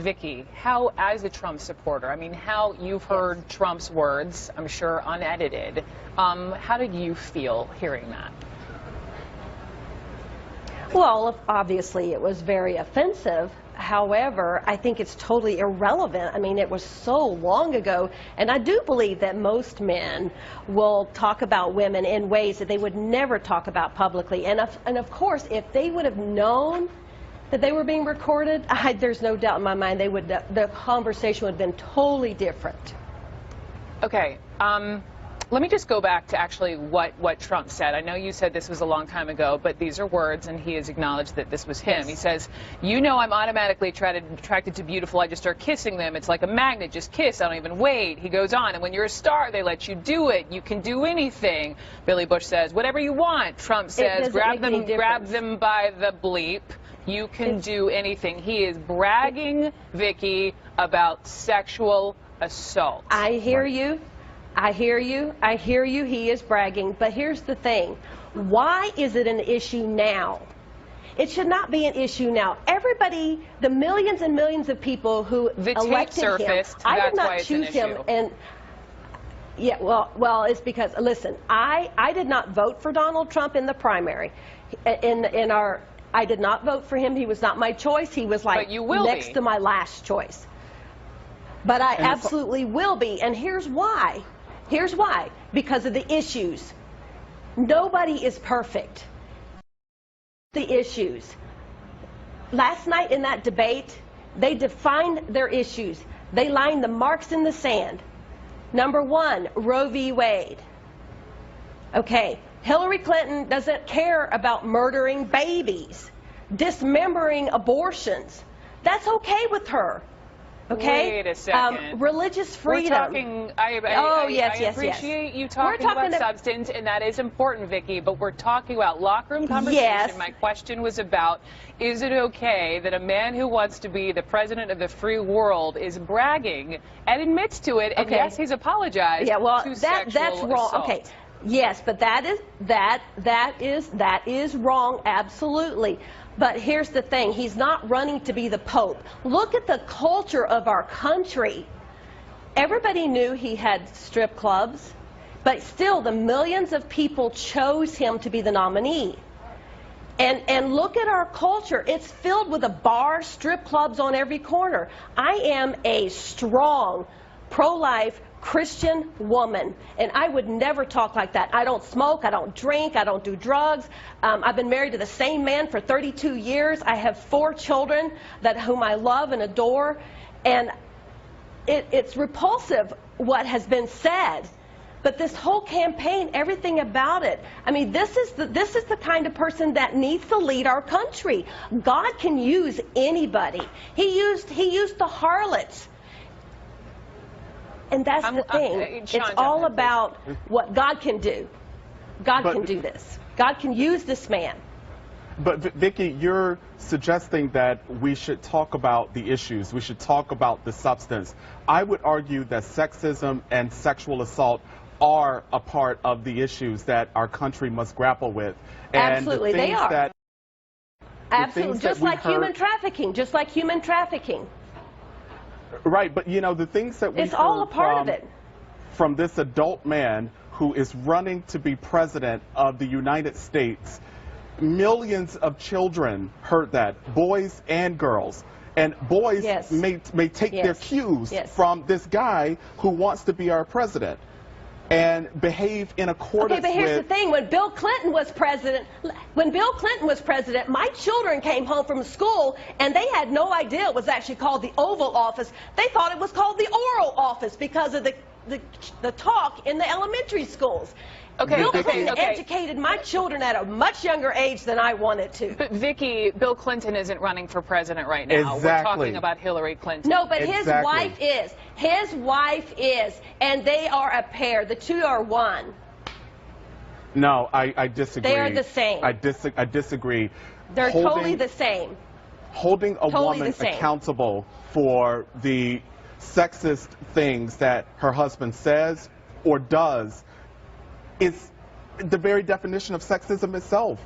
Vicki, how, as a Trump supporter, I mean, how you've heard Trump's words, I'm sure unedited, how did you feel hearing that? Well, obviously it was very offensive. However, I think it's totally irrelevant. I mean, it was so long ago, and I do believe that most men will talk about women in ways that they would never talk about publicly. And of course, if they would have known that they were being recorded, there's no doubt in my mind the conversation would have been totally different. Okay. Let me just go back to actually what Trump said. I know you said this was a long time ago, but these are words, and he has acknowledged that this was him. Yes. He says, you know I'm automatically attracted to beautiful. I just start kissing them. It's like a magnet. Just kiss. I don't even wait. He goes on, and when you're a star, they let you do it. You can do anything. Billy Bush says, whatever you want. Trump says, grab them by the bleep. You can do anything. He is bragging, Vicki, about sexual assault. I hear you. I hear you. I hear you. He is bragging. But here's the thing. Why is it an issue now? It should not be an issue now. Everybody, the millions and millions of people who elected him, I did not choose him. And yeah, well, it's because, listen, I did not vote for Donald Trump in the primary. I did not vote for him. He was not my choice. He was like next to my last choice. But I absolutely will be. And here's why. Here's why. Because of the issues. Nobody is perfect. The issues. Last night in that debate, they defined their issues. They lined the marks in the sand. Number one, Roe v. Wade. Okay, Hillary Clinton doesn't care about murdering babies, dismembering abortions. That's okay with her. Okay. Wait a second. Religious freedom. We're talking. I appreciate you talking about substance, and that is important, Vicki. But we're talking about locker room conversation. Yes. My question was about: is it okay that a man who wants to be the president of the free world is bragging and admits to it? And yes, he's apologized. Yeah. Well, to that's wrong. Assault. Okay. Yes, but that is wrong. Absolutely. But here's the thing, he's not running to be the Pope. Look at the culture of our country. Everybody knew he had strip clubs, but still the millions of people chose him to be the nominee. And look at our culture. It's filled with bars, strip clubs on every corner. I am a strong, pro-life, Christian woman, and I would never talk like that. I don't smoke, I don't drink, I don't do drugs. I've been married to the same man for 32 years. I have 4 children whom I love and adore, and it's repulsive what has been said. But this whole campaign, everything about it, I mean, this is the kind of person that needs to lead our country. God can use anybody. He used the harlots. And that's the thing. Shaun, it's all about what God can do. God can do this. God can use this man. But Vicki, you're suggesting that we should talk about the issues. We should talk about the substance. I would argue that sexism and sexual assault are a part of the issues that our country must grapple with. And absolutely, the they are. That, absolutely, just like human trafficking. Just like human trafficking. Right, but you know, the things that we've heard all a part of it. From this adult man who is running to be president of the United States, millions of children heard that, boys and girls. And boys may take their cues from this guy who wants to be our president and behave in accordance with... Okay, but here's the thing. When Bill Clinton was president, my children came home from school and they had no idea it was actually called the Oval Office. They thought it was called the Oral Office because of the talk in the elementary schools. Okay, Bill Clinton educated my children at a much younger age than I wanted to. But Vicki, Bill Clinton isn't running for president right now. Exactly. We're talking about Hillary Clinton. No, but his wife is. His wife is. And they are a pair. The two are one. No, I disagree. They are the same. I disagree. They're totally the same. Holding a woman accountable for the sexist things that her husband says or does is the very definition of sexism itself.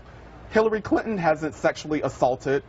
Hillary Clinton hasn't sexually assaulted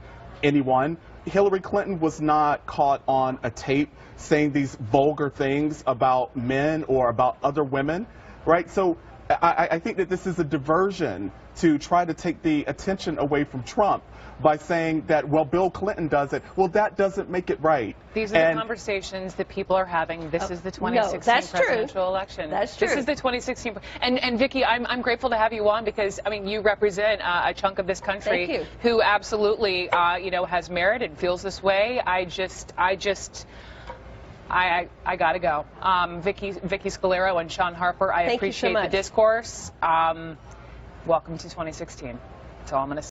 anyone. Hillary Clinton was not caught on a tape saying these vulgar things about men or about other women, right? So I think that this is a diversion to try to take the attention away from Trump by saying that, well, Bill Clinton does it. Well, that doesn't make it right. These are the conversations that people are having. This is the 2016 presidential election. That's true. This is the 2016. And Vicki, I'm grateful to have you on because, I mean, you represent a chunk of this country who absolutely, has merit and feels this way. I gotta go. Vicki Sciolaro and Shaun Harper, I appreciate the discourse. Welcome to 2016. That's all I'm gonna say.